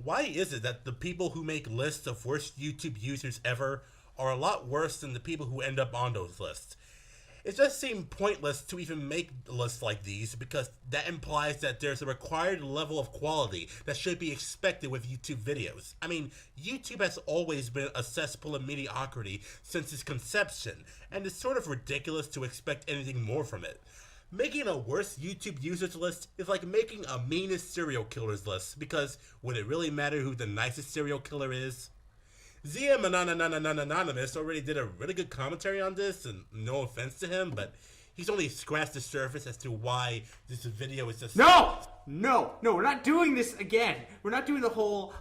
why is it that the people who make lists of worst YouTube users ever are a lot worse than the people who end up on those lists? It just seems pointless to even make lists like these because that implies that there's a required level of quality that should be expected with YouTube videos. I mean, YouTube has always been a cesspool of mediocrity since its conception, and it's sort of ridiculous to expect anything more from it. Making a worst YouTube users list is like making a meanest serial killers list, because would it really matter who the nicest serial killer is? ZM Anonymous already did a really good commentary on this, and no offense to him, but he's only scratched the surface as to why this video is just... No, we're not doing this again. We're not doing the whole,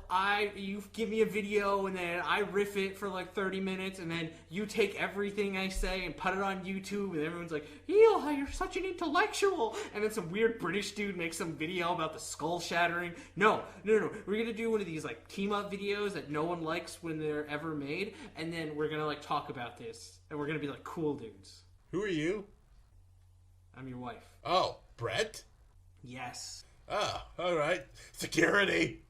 you give me a video and then I riff it for like 30 minutes and then you take everything I say and put it on YouTube and everyone's like, Eli, you're such an intellectual. And then some weird British dude makes some video about the skull shattering. No. We're going to do one of these like team up videos that no one likes when they're ever made. And then we're going to like talk about this and we're going to be like cool dudes. Who are you? I'm your wife. Oh, Brett? Yes. Oh, alright. Security!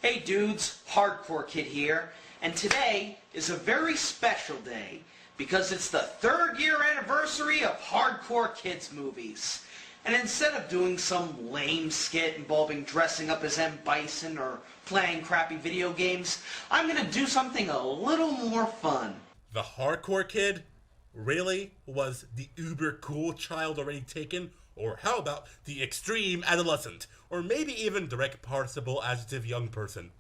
Hey dudes, Hardcore Kid here, and today is a very special day because it's the 3rd year anniversary of Hardcore Kids movies. And instead of doing some lame skit involving dressing up as M. Bison or playing crappy video games, I'm gonna do something a little more fun. The Hardcore Kid? Really? Was the uber cool child already taken? Or how about the extreme adolescent? Or maybe even direct participle adjective young person?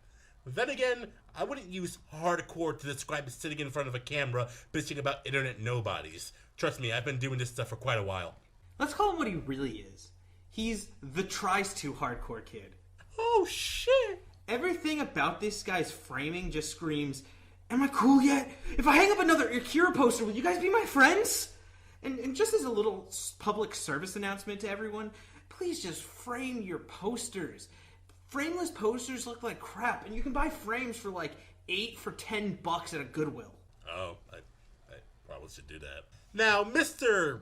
Then again, I wouldn't use hardcore to describe sitting in front of a camera bitching about internet nobodies. Trust me, I've been doing this stuff for quite a while. Let's call him what he really is. He's the tries-to hardcore kid. Oh shit! Everything about this guy's framing just screams, am I cool yet? If I hang up another Akira poster, will you guys be my friends? And just as a little public service announcement to everyone, please just frame your posters. Frameless posters look like crap, and you can buy frames for like $8 for $10 at a Goodwill. Oh, I probably should do that. Now, Mr.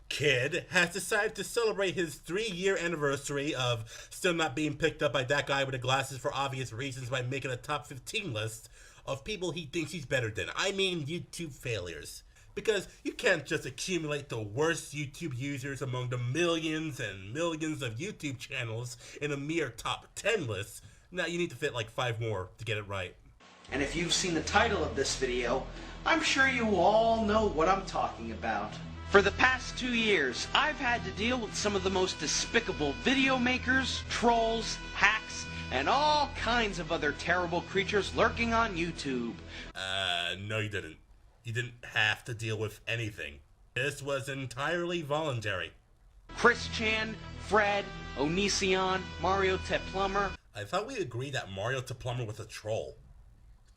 Kid has decided to celebrate his 3-year anniversary of still not being picked up by that guy with the glasses for obvious reasons by making a top 15 list of people he thinks he's better than. I mean, YouTube failures. Because you can't just accumulate the worst YouTube users among the millions and millions of YouTube channels in a mere top 10 list. Now you need to fit like 5 more to get it right. And if you've seen the title of this video, I'm sure you all know what I'm talking about. For the past 2 years, I've had to deal with some of the most despicable video makers, trolls, hacks, and all kinds of other terrible creatures lurking on YouTube. No you didn't. You didn't have to deal with anything. This was entirely voluntary. Chris Chan, Fred, Onision, Mario Te Plumber. I thought we agreed that Mario Te Plumber was a troll.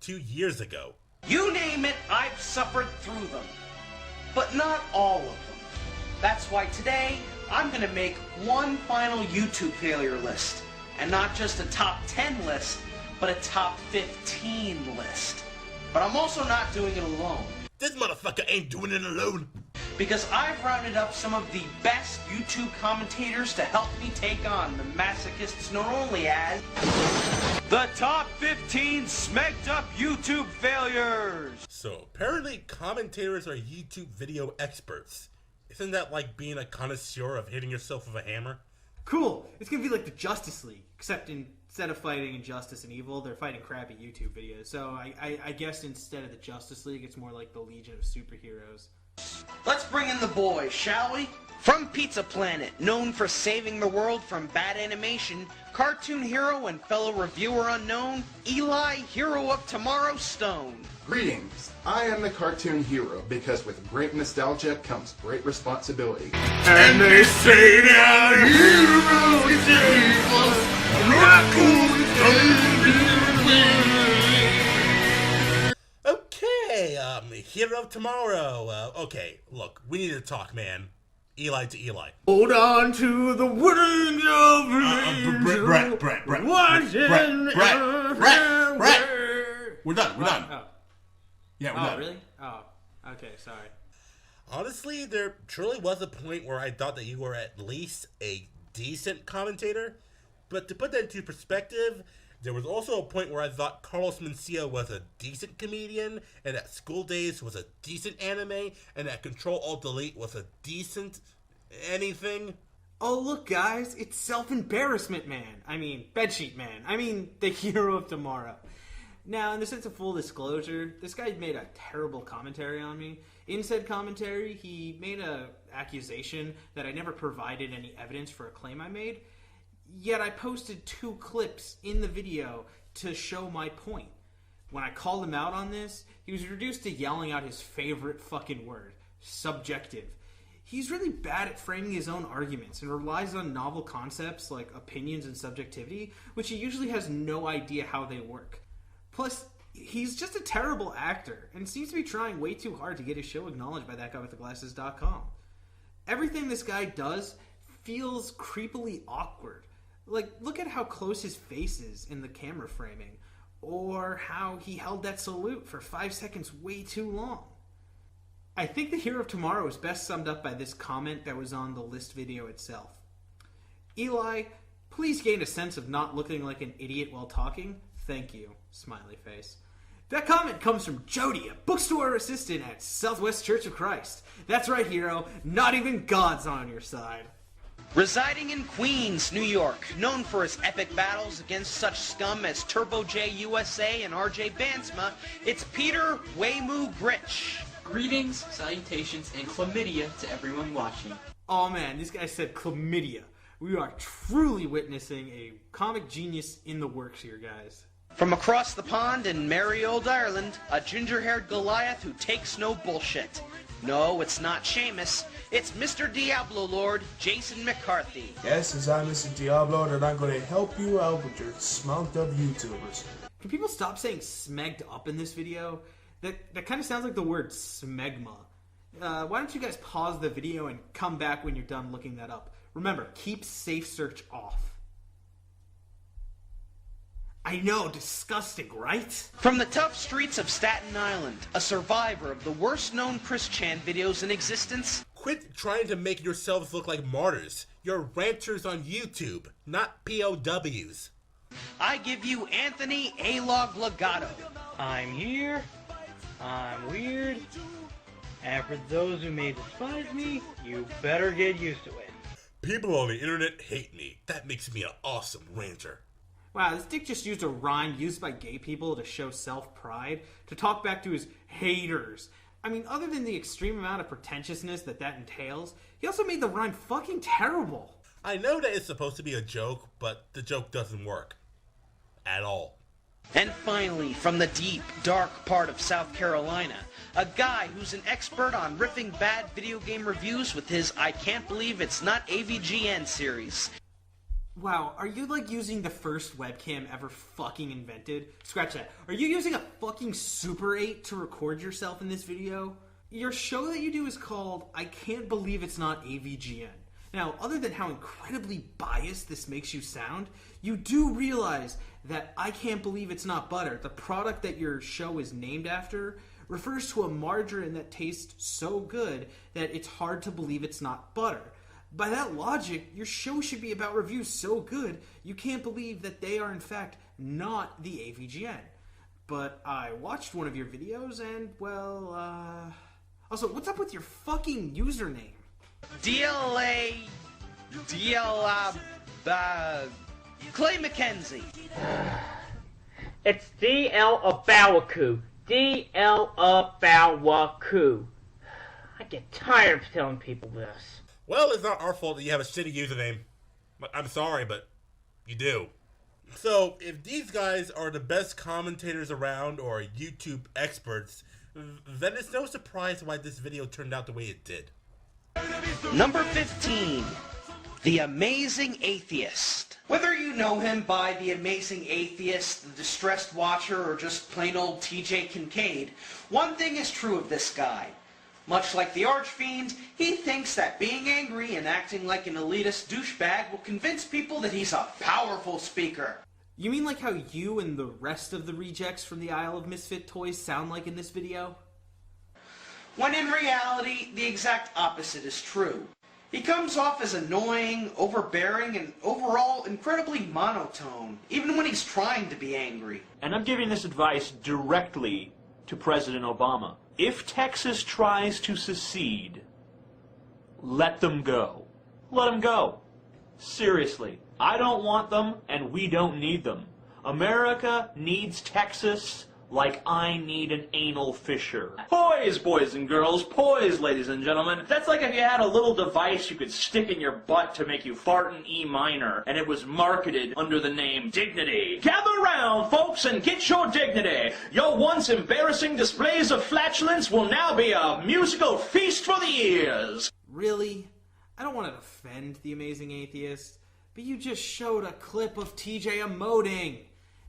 2 years ago. You name it, I've suffered through them. But not all of them. That's why today, I'm gonna make one final YouTube failure list. And not just a top 10 list, but a top 15 list. But I'm also not doing it alone. This motherfucker ain't doing it alone. Because I've rounded up some of the best YouTube commentators to help me take on the masochists known only as the top 15 smegged up YouTube failures. So apparently commentators are YouTube video experts. Isn't that like being a connoisseur of hitting yourself with a hammer? Cool. It's gonna be like the Justice League, except instead of fighting injustice and evil, they're fighting crappy YouTube videos. So I guess instead of the Justice League, it's more like the Legion of Superheroes. Let's bring in the boys, shall we? From Pizza Planet, known for saving the world from bad animation, cartoon hero and fellow reviewer unknown, Eli, Hero of Tomorrow Stone. Greetings. I am the cartoon hero because with great nostalgia comes great responsibility. And they say that heroes save us, okay, Hero of Tomorrow. Okay, look, we need to talk, man. Eli to Eli. Hold on to the wings of an angel. Brett. We're done. Oh. Yeah, we're Oh, done. really? Oh, okay, sorry. Honestly, there truly was a point where I thought that you were at least a decent commentator. But to put that into perspective, There was also a point where I thought Carlos Mencia was a decent comedian, and that School Days was a decent anime, and that Control-Alt-Delete was a decent anything. Oh, look, guys, it's Self-Embarrassment Man. I mean, Bedsheet Man. I mean, the hero of tomorrow. Now, in the sense of full disclosure, this guy made a terrible commentary on me. In said commentary, he made an accusation that I never provided any evidence for a claim I made, yet I posted 2 clips in the video to show my point. When I called him out on this, he was reduced to yelling out his favorite fucking word, subjective. He's really bad at framing his own arguments and relies on novel concepts like opinions and subjectivity, which he usually has no idea how they work. Plus, he's just a terrible actor and seems to be trying way too hard to get his show acknowledged by thatguywiththeglasses.com. Everything this guy does feels creepily awkward. Like, look at how close his face is in the camera framing, or how he held that salute for 5 seconds way too long. I think the hero of tomorrow is best summed up by this comment that was on the list video itself. Eli, please gain a sense of not looking like an idiot while talking. Thank you. Smiley face. That comment comes from Jody, a bookstore assistant at Southwest Church of Christ. That's right, hero. Not even God's on your side. Residing in Queens, New York, known for his epic battles against such scum as Turbo J USA and RJ Bansma, it's Peter Waymoo Gritch. Greetings, salutations, and chlamydia to everyone watching. Oh man, this guy said chlamydia. We are truly witnessing a comic genius in the works here, guys. From across the pond in merry old Ireland, a ginger-haired Goliath who takes no bullshit. No, it's not Seamus. It's Mr. Diablo Lord, Jason McCarthy. Yes, as I'm Mr. Diablo, and I'm going to help you out with your smugged up YouTubers. Can people stop saying smegged up in this video? That kind of sounds like the word smegma. Why don't you guys pause the video and come back when you're done looking that up? Remember, keep safe search off. I know, disgusting, right? From the tough streets of Staten Island, a survivor of the worst-known Chris Chan videos in existence. Quit trying to make yourselves look like martyrs. You're ranters on YouTube, not POWs. I give you Anthony A-Log Legato. I'm here, I'm weird, and for those who may despise me, you better get used to it. People on the internet hate me. That makes me an awesome ranter. Wow, this dick just used a rhyme used by gay people to show self-pride, to talk back to his haters. I mean, other than the extreme amount of pretentiousness that entails, he also made the rhyme fucking terrible. I know that it's supposed to be a joke, but the joke doesn't work. At all. And finally, from the deep, dark part of South Carolina, a guy who's an expert on riffing bad video game reviews with his I Can't Believe It's Not AVGN series. Wow, are you like using the first webcam ever fucking invented? Scratch that. Are you using a fucking Super 8 to record yourself in this video? Your show that you do is called I Can't Believe It's Not AVGN. Now, other than how incredibly biased this makes you sound, you do realize that I Can't Believe It's Not Butter, the product that your show is named after, refers to a margarine that tastes so good that it's hard to believe it's not butter. By that logic, your show should be about reviews so good you can't believe that they are in fact not the AVGN. But I watched one of your videos and, well, Also, what's up with your fucking username? DLA... Clay McKenzie. It's DL Abawaku. DL Abawaku. I get tired of telling people this. Well, it's not our fault that you have a shitty username. I'm sorry, but you do. So, if these guys are the best commentators around or YouTube experts, then it's no surprise why this video turned out the way it did. Number 15. The Amazing Atheist. Whether you know him by The Amazing Atheist, The Distressed Watcher, or just plain old TJ Kincaid, one thing is true of this guy. Much like the Archfiend, he thinks that being angry and acting like an elitist douchebag will convince people that he's a powerful speaker. You mean like how you and the rest of the rejects from the Isle of Misfit Toys sound like in this video? When in reality, the exact opposite is true. He comes off as annoying, overbearing, and overall incredibly monotone, even when he's trying to be angry. And I'm giving this advice directly to President Obama. If Texas tries to secede, let them go. Let them go. Seriously. I don't want them, and we don't need them. America needs Texas like I need an anal fissure. Poise, boys and girls, poise, ladies and gentlemen. That's like if you had a little device you could stick in your butt to make you fart in E minor, and it was marketed under the name Dignity. Gather round, folks, and get your dignity. Your once embarrassing displays of flatulence will now be a musical feast for the ears. Really? I don't want to defend the amazing atheist, but you just showed a clip of TJ emoting.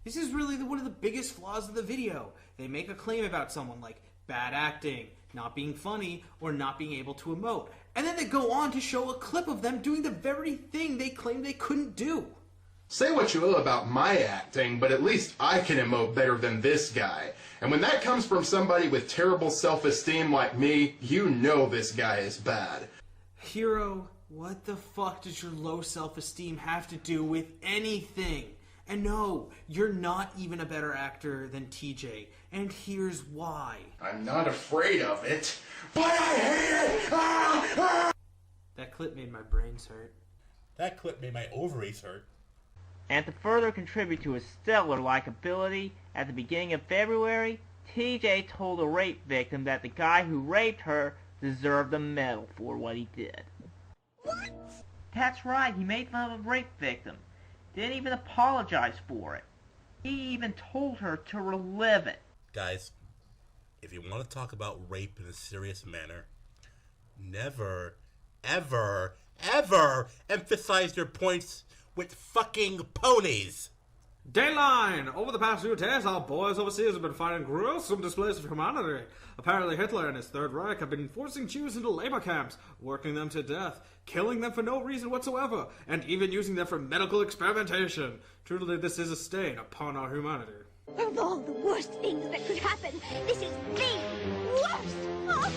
This is really one of the biggest flaws of the video. They make a claim about someone like bad acting, not being funny, or not being able to emote. And then they go on to show a clip of them doing the very thing they claimed they couldn't do. Say what you will about my acting, but at least I can emote better than this guy. And when that comes from somebody with terrible self-esteem like me, you know this guy is bad. Hero, what the fuck does your low self-esteem have to do with anything? And no, you're not even a better actor than TJ, and here's why. I'm not afraid of it, but I hate it! That clip made my brains hurt. That clip made my ovaries hurt. And to further contribute to his stellar likability, at the beginning of February, TJ told a rape victim that the guy who raped her deserved a medal for what he did. What? That's right, he made fun of a rape victim. Didn't even apologize for it. He even told her to relive it. Guys, if you want to talk about rape in a serious manner, never, ever, ever emphasize your points with fucking ponies. Dateline! Over the past few days, our boys overseas have been finding gruesome displays of humanity. Apparently Hitler and his Third Reich have been forcing Jews into labor camps, working them to death, killing them for no reason whatsoever, and even using them for medical experimentation. Truly, this is a stain upon our humanity. Of all the worst things that could happen, this is the worst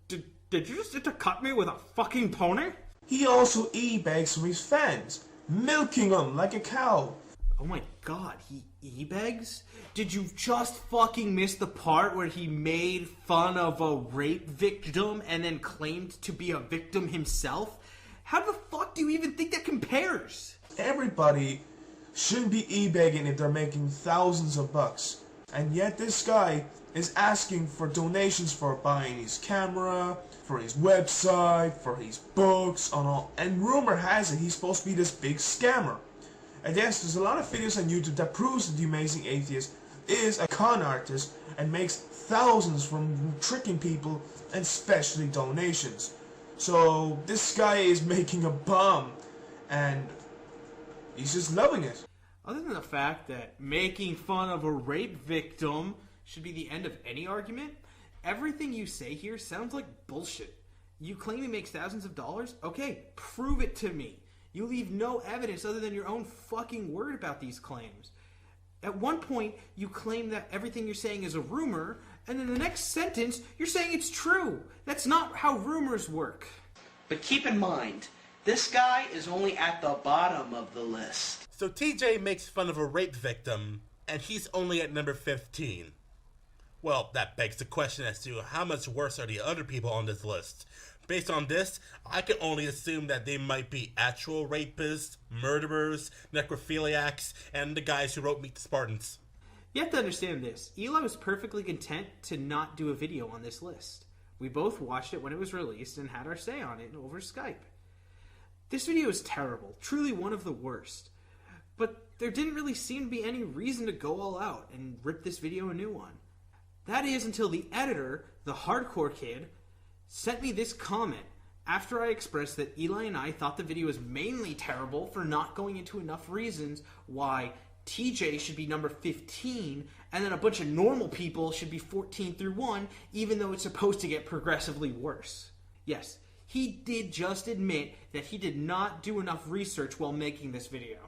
thing! Did you just intercut me with a fucking pony? He also e-begs from his fans, milking them like a cow. Oh my god, he e-begs? Did you just fucking miss the part where he made fun of a rape victim and then claimed to be a victim himself? How the fuck do you even think that compares? Everybody shouldn't be e-begging if they're making thousands of bucks. And yet this guy is asking for donations for buying his camera, for his website, for his books, and all. And rumor has it he's supposed to be this big scammer. And yes, there's a lot of videos on YouTube that proves that the amazing atheist is a con artist and makes thousands from tricking people and especially donations. So this guy is making a bomb and he's just loving it. Other than the fact that making fun of a rape victim should be the end of any argument, everything you say here sounds like bullshit. You claim he makes thousands of dollars? Okay, prove it to me. You leave no evidence other than your own fucking word about these claims. At one point, you claim that everything you're saying is a rumor, and in the next sentence, you're saying it's true. That's not how rumors work. But keep in mind, this guy is only at the bottom of the list. So TJ makes fun of a rape victim, and he's only at number 15. Well, that begs the question as to how much worse are the other people on this list. Based on this, I can only assume that they might be actual rapists, murderers, necrophiliacs, and the guys who wrote Meet the Spartans. You have to understand this. Eli was perfectly content to not do a video on this list. We both watched it when it was released and had our say on it over Skype. This video is terrible, truly one of the worst. But there didn't really seem to be any reason to go all out and rip this video a new one. That is until the editor, the hardcore kid, sent me this comment after I expressed that Eli and I thought the video was mainly terrible for not going into enough reasons why TJ should be number 15 and then a bunch of normal people should be 14 through 1, even though it's supposed to get progressively worse. Yes, he did just admit that he did not do enough research while making this video.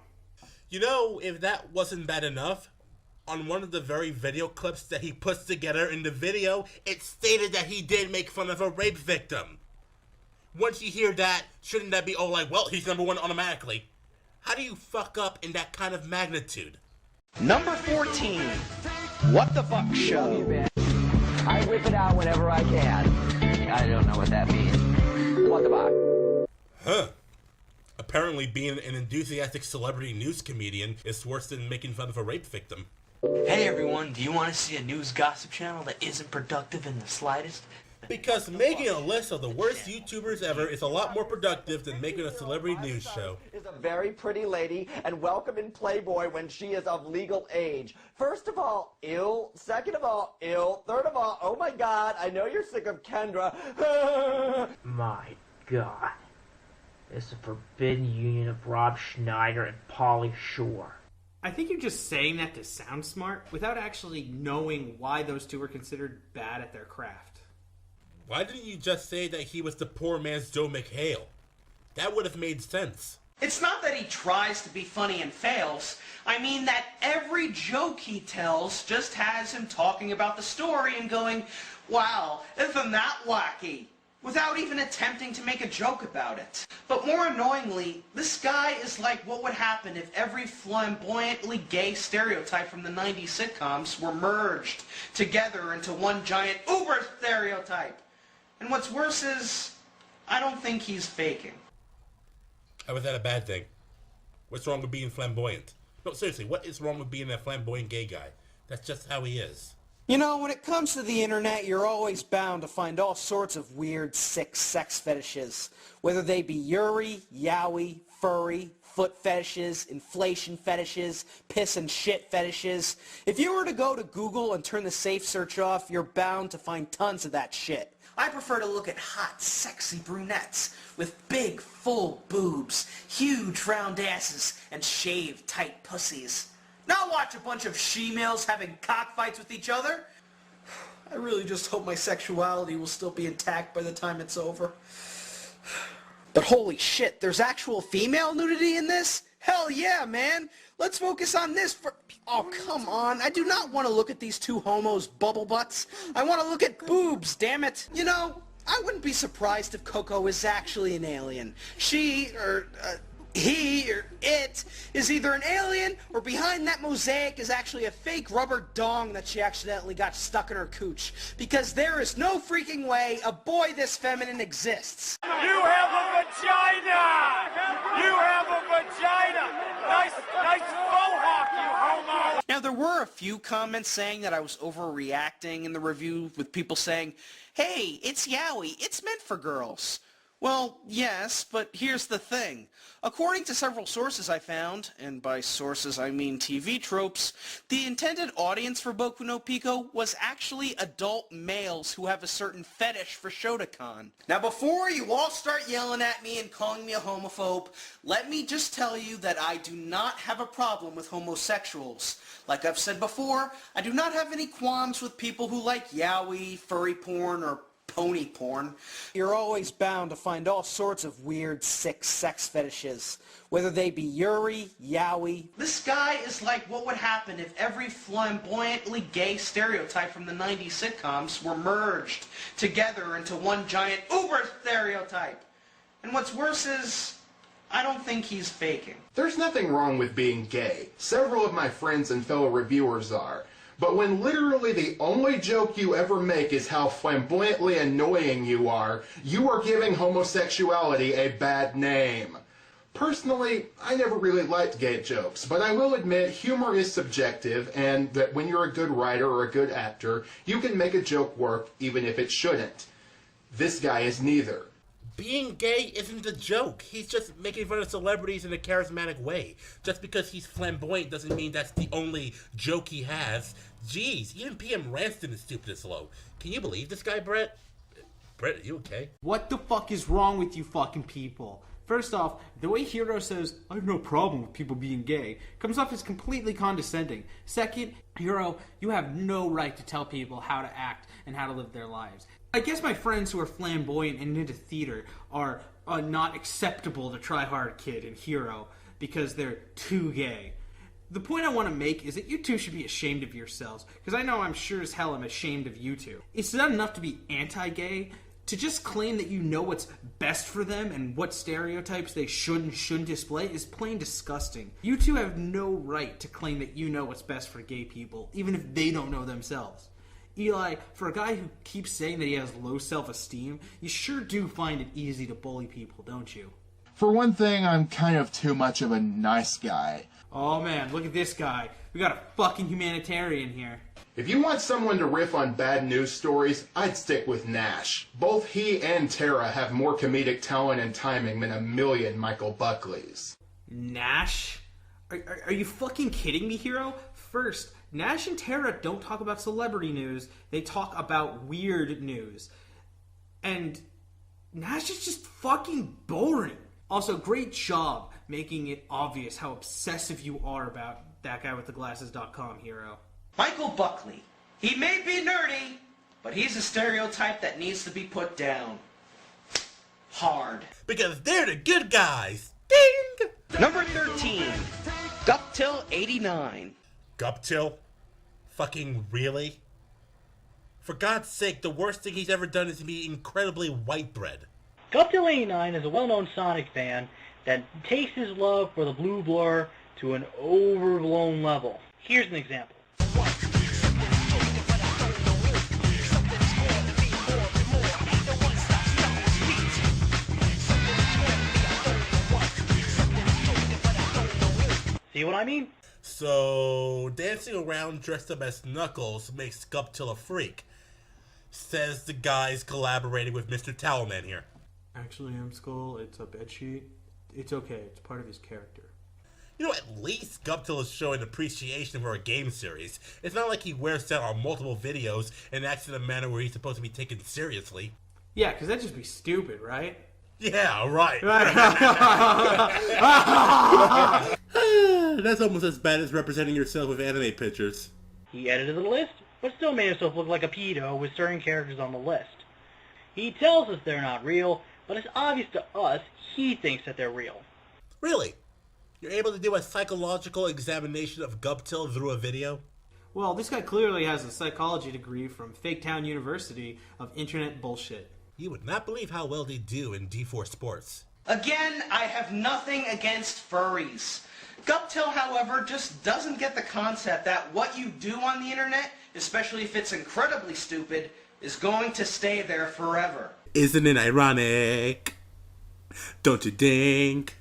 You know, if that wasn't bad enough, on one of the very video clips that he puts together in the video, it stated that he did make fun of a rape victim. Once you hear that, shouldn't that be, oh, like, well, he's number one automatically? How do you fuck up in that kind of magnitude? Number 14, What the Fuck Show. I whip it out whenever I can. I don't know what that means. What the fuck? Huh. Apparently being an enthusiastic celebrity news comedian is worse than making fun of a rape victim. Hey everyone, do you want to see a news gossip channel that isn't productive in the slightest? Because making a list of the worst YouTubers ever is a lot more productive than making a celebrity news show. Is a very pretty lady and welcome in Playboy when she is of legal age. First of all, ill. Second of all, ill. Third of all, oh my god, I know you're sick of Kendra. My god. It's the forbidden union of Rob Schneider and Pauly Shore. I think you're just saying that to sound smart without actually knowing why those two are considered bad at their craft. Why didn't you just say that he was the poor man's Joe McHale? That would have made sense. It's not that he tries to be funny and fails. I mean that every joke he tells just has him talking about the story and going, wow, isn't that wacky? Without even attempting to make a joke about it. But more annoyingly, this guy is like what would happen if every flamboyantly gay stereotype from the 90s sitcoms were merged together into one giant uber stereotype. And what's worse is, I don't think he's faking. How is that a bad thing? What's wrong with being flamboyant? No, seriously, what is wrong with being a flamboyant gay guy? That's just how he is. You know, when it comes to the internet, you're always bound to find all sorts of weird, sick sex fetishes. Whether they be yuri, yaoi, furry, foot fetishes, inflation fetishes, piss and shit fetishes. If you were to go to Google and turn the safe search off, you're bound to find tons of that shit. I prefer to look at hot, sexy brunettes with big, full boobs, huge round asses, and shaved, tight pussies. Not watch a bunch of she-males having cockfights with each other. I really just hope my sexuality will still be intact by the time it's over. But holy shit, there's actual female nudity in this? Hell yeah, man! Let's focus on this for... Oh, come on. I do not want to look at these two homos' bubble butts. I want to look at boobs, damn it. You know, I wouldn't be surprised if Coco is actually an alien. She, or... he, or it, is either an alien, or behind that mosaic is actually a fake rubber dong that she accidentally got stuck in her cooch. Because there is no freaking way a boy this feminine exists. You have a vagina! You have a vagina! Nice faux hawk, you homo! Now, there were a few comments saying that I was overreacting in the review, with people saying, hey, it's yaoi, it's meant for girls. Well, yes, but here's the thing. According to several sources I found, and by sources I mean TV tropes, the intended audience for Boku no Pico was actually adult males who have a certain fetish for Shotokan. Now before you all start yelling at me and calling me a homophobe, let me just tell you that I do not have a problem with homosexuals. Like I've said before, I do not have any qualms with people who like yaoi, furry porn, or pony porn. You're always bound to find all sorts of weird, sick sex fetishes. Whether they be yuri, yaoi... This guy is like what would happen if every flamboyantly gay stereotype from the 90s sitcoms were merged together into one giant uber stereotype. And what's worse is, I don't think he's faking. There's nothing wrong with being gay. Several of my friends and fellow reviewers are. But when literally the only joke you ever make is how flamboyantly annoying you are giving homosexuality a bad name. Personally, I never really liked gay jokes, but I will admit humor is subjective, and that when you're a good writer or a good actor, you can make a joke work even if it shouldn't. This guy is neither. Being gay isn't a joke. He's just making fun of celebrities in a charismatic way. Just because he's flamboyant doesn't mean that's the only joke he has. Jeez, even PM Ranston is stupid and slow. Can you believe this guy, Bret? Bret, are you okay? What the fuck is wrong with you fucking people? First off, the way Hiro says, I have no problem with people being gay, comes off as completely condescending. Second, Hiro, you have no right to tell people how to act and how to live their lives. I guess my friends who are flamboyant and into theater are not acceptable to Try Hard Kid and Hiro because they're too gay. The point I want to make is that you two should be ashamed of yourselves, because I know I'm sure as hell I'm ashamed of you two. It's not enough to be anti-gay. To just claim that you know what's best for them and what stereotypes they should and shouldn't display is plain disgusting. You two have no right to claim that you know what's best for gay people, even if they don't know themselves. Eli, for a guy who keeps saying that he has low self-esteem, you sure do find it easy to bully people, don't you? For one thing, I'm kind of too much of a nice guy. Oh man, look at this guy. We got a fucking humanitarian here. If you want someone to riff on bad news stories, I'd stick with Nash. Both he and Tara have more comedic talent and timing than a million Michael Buckleys. Nash? Are you fucking kidding me, Hero? First, Nash and Tara don't talk about celebrity news. They talk about weird news. And Nash is just fucking boring. Also, great job making it obvious how obsessive you are about that guy with the glasses.com, Hero. Michael Buckley. He may be nerdy, but he's a stereotype that needs to be put down. Hard. Because they're the good guys. Ding! Number 13. Guptil89. Guptil? Fucking really? For God's sake, the worst thing he's ever done is be incredibly white bread. Guptil89 is a well-known Sonic fan that takes his love for the blue blur to an overblown level. Here's an example. See what I mean? So, dancing around dressed up as Knuckles makes Guptil a freak, says the guys collaborating with Mr. Towelman here. Actually, MSkull, it's a bedsheet. It's okay, it's part of his character. You know, at least Guptil is showing appreciation for a game series. It's not like he wears down on multiple videos and acts in a manner where he's supposed to be taken seriously. Yeah, because that'd just be stupid, right? Yeah, right. That's almost as bad as representing yourself with anime pictures. He edited the list, but still made himself look like a pedo with certain characters on the list. He tells us they're not real, but it's obvious to us he thinks that they're real. Really? You're able to do a psychological examination of Guptil through a video? Well, this guy clearly has a psychology degree from Fake Town University of internet bullshit. You would not believe how well they do in D4 Sports. Again, I have nothing against furries. Guptil, however, just doesn't get the concept that what you do on the internet, especially if it's incredibly stupid, is going to stay there forever. Isn't it ironic? Don't you think?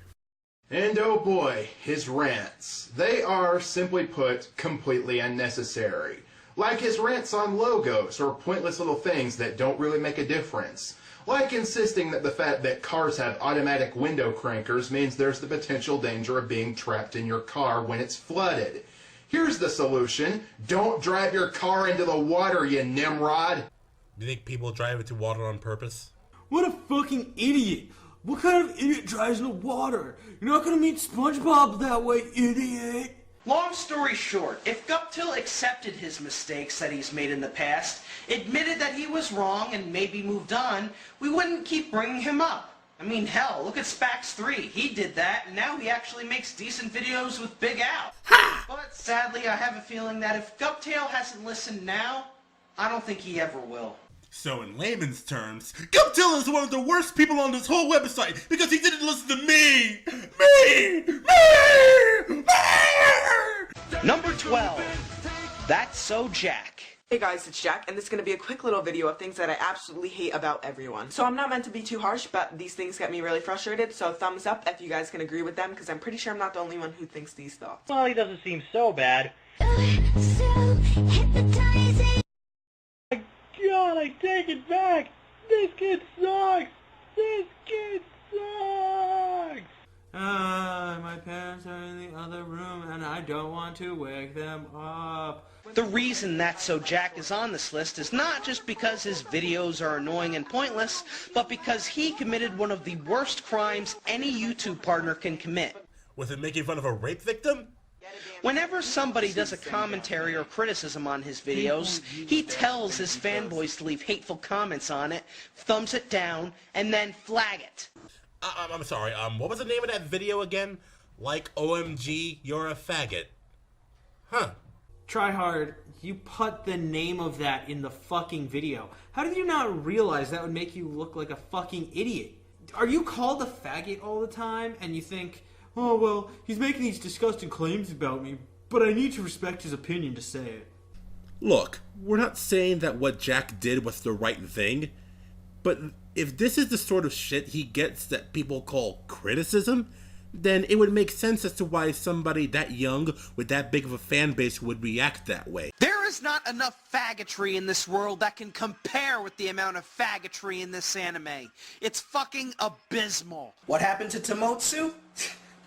And oh boy, his rants. They are, simply put, completely unnecessary. Like his rants on logos or pointless little things that don't really make a difference. Like insisting that the fact that cars have automatic window crankers means there's the potential danger of being trapped in your car when it's flooded. Here's the solution. Don't drive your car into the water, you Nimrod. Do you think people drive into water on purpose? What a fucking idiot! What kind of idiot drives in the water? You're not gonna meet SpongeBob that way, idiot! Long story short, if Guptil accepted his mistakes that he's made in the past, admitted that he was wrong and maybe moved on, we wouldn't keep bringing him up. I mean, hell, look at Spax3. He did that, and now he actually makes decent videos with Big Al. But sadly, I have a feeling that if Guptil hasn't listened now, I don't think he ever will. So in layman's terms, Guptil is one of the worst people on this whole website because he didn't listen to me! Me! Number 12. That's So Jack. Hey guys, it's Jack, and this is going to be a quick little video of things that I absolutely hate about everyone. So I'm not meant to be too harsh, but these things get me really frustrated, so thumbs up if you guys can agree with them, because I'm pretty sure I'm not the only one who thinks these thoughts. Well, he doesn't seem so bad. God, I take it back! This kid sucks! This kid sucks! My parents are in the other room and I don't want to wake them up. The reason That's So Jack is on this list is not just because his videos are annoying and pointless, but because he committed one of the worst crimes any YouTube partner can commit. Was it making fun of a rape victim? Whenever somebody does a commentary or criticism on his videos, he tells his fanboys to leave hateful comments on it, thumbs it down, and then flag it. I'm sorry, what was the name of that video again? Like, OMG, you're a faggot. Huh. Try hard. You put the name of that in the fucking video. How did you not realize that would make you look like a fucking idiot? Are you called a faggot all the time and you think, oh, well, he's making these disgusting claims about me, but I need to respect his opinion to say it? Look, we're not saying that what Jack did was the right thing, but if this is the sort of shit he gets that people call criticism, then it would make sense as to why somebody that young with that big of a fan base would react that way. There is not enough faggotry in this world that can compare with the amount of faggotry in this anime. It's fucking abysmal. What happened to Tomotsu?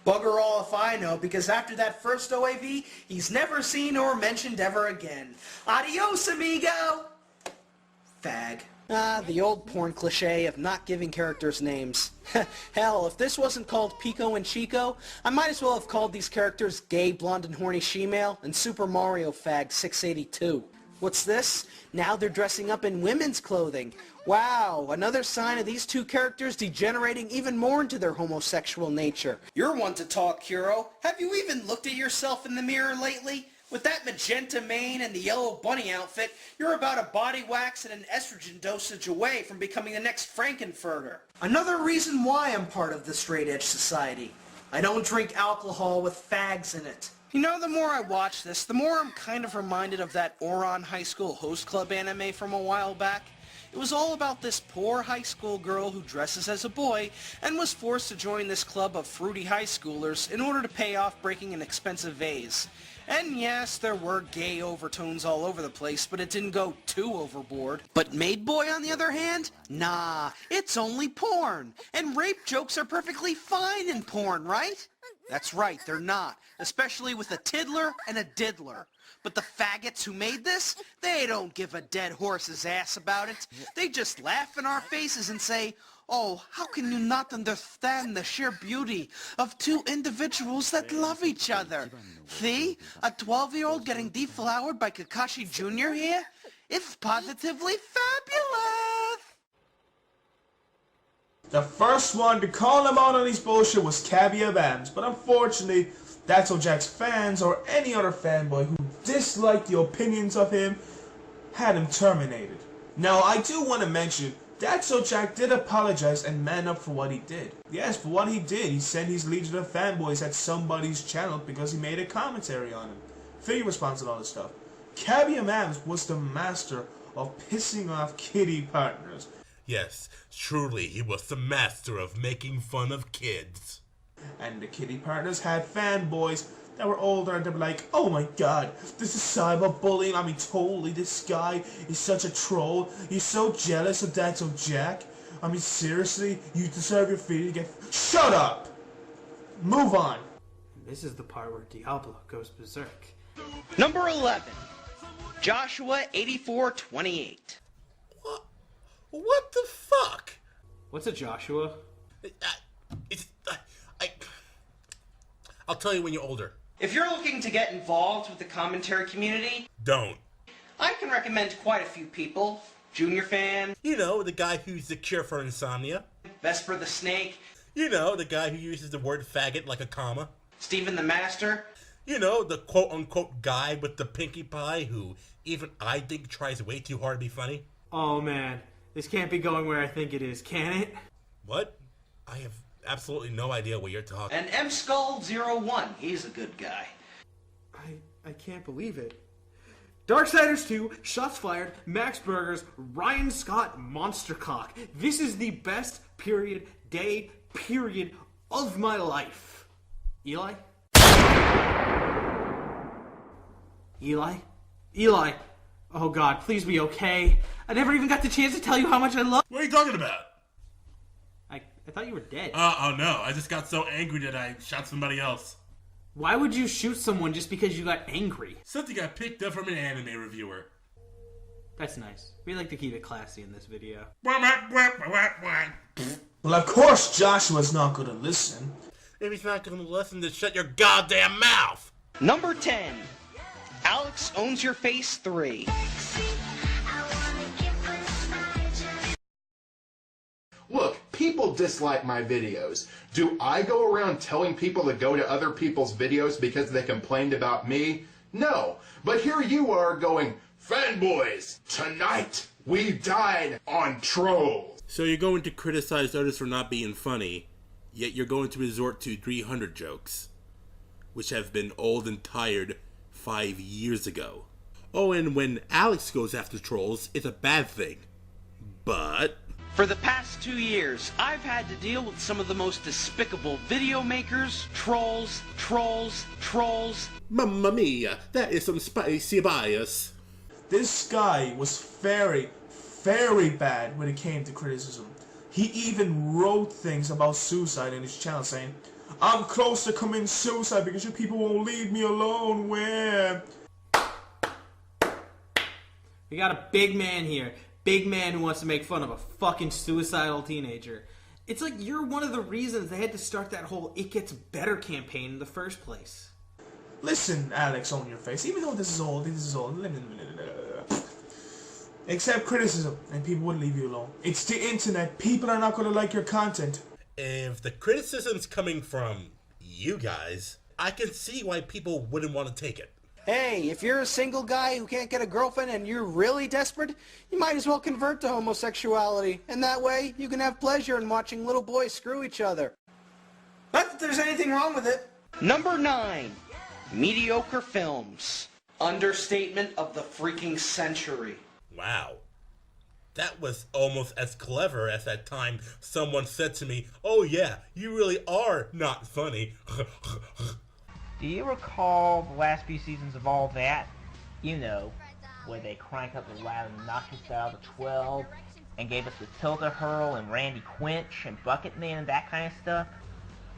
Bugger all if I know, because after that first OAV, he's never seen or mentioned ever again. Adios, amigo! Fag. Ah, the old porn cliche of not giving characters names. Hell, if this wasn't called Pico and Chico, I might as well have called these characters Gay, Blonde, and Horny Shemale and Super Mario Fag 682. What's this? Now they're dressing up in women's clothing. Wow, another sign of these two characters degenerating even more into their homosexual nature. You're one to talk, Kuro. Have you even looked at yourself in the mirror lately? With that magenta mane and the yellow bunny outfit, you're about a body wax and an estrogen dosage away from becoming the next Frankenfurter. Another reason why I'm part of the straight edge society. I don't drink alcohol with fags in it. You know, the more I watch this, the more I'm kind of reminded of that Ouran High School Host Club anime from a while back. It was all about this poor high school girl who dresses as a boy and was forced to join this club of fruity high schoolers in order to pay off breaking an expensive vase. And yes, there were gay overtones all over the place, but it didn't go too overboard. But Maid Boy, on the other hand? Nah, it's only porn. And rape jokes are perfectly fine in porn, right? That's right, they're not. Especially with a tiddler and a diddler. But the faggots who made this, they don't give a dead horse's ass about it. They just laugh in our faces and say, oh, how can you not understand the sheer beauty of two individuals that love each other? See? A 12-year-old getting deflowered by Kakashi Jr. here? It's positively fabulous! The first one to call him out on his bullshit was Kaguya Bams, but unfortunately, That's So Jack's fans or any other fanboy who disliked the opinions of him had him terminated. Now, I do want to mention, That's So Jack did apologize and man up for what he did. Yes, for what he did, he sent his legion of fanboys at somebody's channel because he made a commentary on him. Figure response and all this stuff. Kaguya Bams was the master of pissing off kitty partners. Yes, truly, he was the master of making fun of kids. And the kitty partners had fanboys that were older and they were like, oh my god, this is cyberbullying. I mean, totally, this guy is such a troll. He's so jealous of That's So Jack. I mean, seriously, you deserve your fate to get... Shut up! Move on. This is the part where Diablo goes berserk. Number 11, Joshua 8428. What the fuck? What's a Joshua? I'll tell you when you're older. If you're looking to get involved with the commentary community, don't. I can recommend quite a few people. Junior Fan. You know, the guy who's the cure for insomnia. Vesper the Snake. You know, the guy who uses the word faggot like a comma. Stephen the Master. You know, the quote-unquote guy with the pinkie pie who even I think tries way too hard to be funny. Oh man, this can't be going where I think it is, can it? What? I have absolutely no idea what you're talking about. And MSkull01, he's a good guy. I can't believe it. Darksiders 2, Shots Fired, Max Burgers, Ryan Scott, Monster Cock. This is the best day of my life. Eli? Eli? Oh god, please be okay. I never even got the chance to tell you how much I love... What are you talking about? I thought you were dead. Oh no, I just got so angry that I shot somebody else. Why would you shoot someone just because you got angry? Something got picked up from an anime reviewer. That's nice. We like to keep it classy in this video. Well, of course Joshua's not gonna listen. If he's not gonna listen, then shut your goddamn mouth! Number 10, Alex Owns Your Face 3. Look, people dislike my videos. Do I go around telling people to go to other people's videos because they complained about me? No, but here you are going, fanboys, tonight we dine on trolls. So you're going to criticize others for not being funny, yet you're going to resort to 300 jokes, which have been old and tired 5 years ago. Oh, and when Alex goes after trolls, it's a bad thing. But for the past 2 years, I've had to deal with some of the most despicable video makers, trolls. Mamma mia, that is some spicy bias. This guy was very, very bad when it came to criticism. He even wrote things about suicide in his channel saying, I'm close to committing suicide because you people won't leave me alone, where? We got a big man here. Big man who wants to make fun of a fucking suicidal teenager. It's like you're one of the reasons they had to start that whole It Gets Better campaign in the first place. Listen, Alex, on your face, even though this is old, accept criticism and people wouldn't leave you alone. It's the internet. People are not going to like your content. If the criticism's coming from you guys, I can see why people wouldn't want to take it. Hey, if you're a single guy who can't get a girlfriend and you're really desperate, you might as well convert to homosexuality. And that way, you can have pleasure in watching little boys screw each other. Not that there's anything wrong with it. Number 9, mediocre films. Understatement of the freaking century. Wow. That was almost as clever as that time someone said to me, oh yeah, you really are not funny. Do you recall the last few seasons of All That? You know, where they crank up the loud and obnoxious dial to 12 and gave us the Tilt-A-Hurl and Randy Quinch and Bucket Man and that kind of stuff?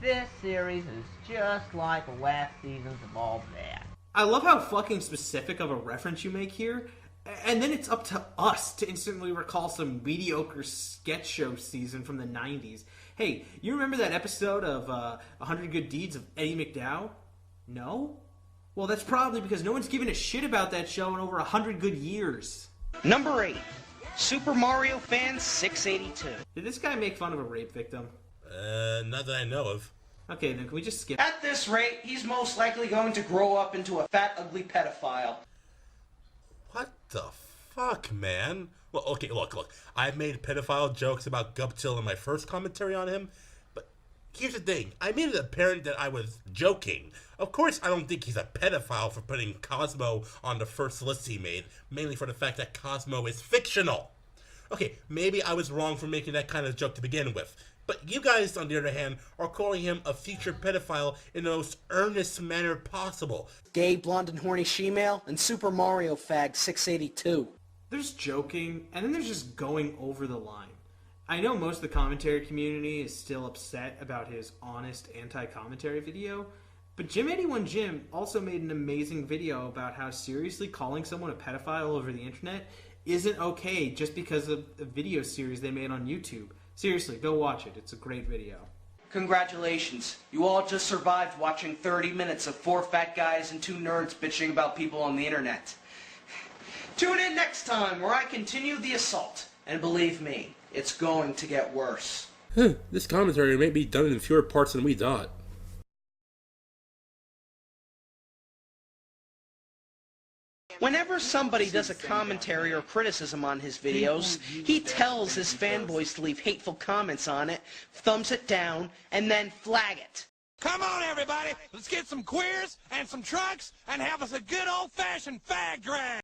This series is just like the last seasons of All That. I love how fucking specific of a reference you make here. And then it's up to us to instantly recall some mediocre sketch show season from the 90s. Hey, you remember that episode of 100 Good Deeds of Eddie McDowell? No? Well, that's probably because no one's given a shit about that show in over 100 good years. Number 8, Super Mario Fan 682. Did this guy make fun of a rape victim? Not that I know of. Okay, then can we just skip? At this rate, he's most likely going to grow up into a fat, ugly pedophile. What the fuck, man? Well, okay, look. I've made pedophile jokes about Guptil in my first commentary on him, but here's the thing. I made it apparent that I was joking. Of course, I don't think he's a pedophile for putting Cosmo on the first list he made, mainly for the fact that Cosmo is fictional. Okay, maybe I was wrong for making that kind of joke to begin with, but you guys, on the other hand, are calling him a future pedophile in the most earnest manner possible. Gay, blonde, and horny she-male, and Super Mario Fag 682. There's joking, and then there's just going over the line. I know most of the commentary community is still upset about his honest anti-commentary video, but Jim81 Jim also made an amazing video about how seriously calling someone a pedophile over the internet isn't okay just because of a video series they made on YouTube. Seriously, go watch it. It's a great video. Congratulations. You all just survived watching 30 minutes of 4 fat guys and 2 nerds bitching about people on the internet. Tune in next time where I continue the assault. And believe me, it's going to get worse. This commentary may be done in fewer parts than we thought. Whenever somebody does a commentary or criticism on his videos, he tells his fanboys to leave hateful comments on it, thumbs it down, and then flag it. Come on, everybody. Let's get some queers and some trucks and have us a good old-fashioned fag drag.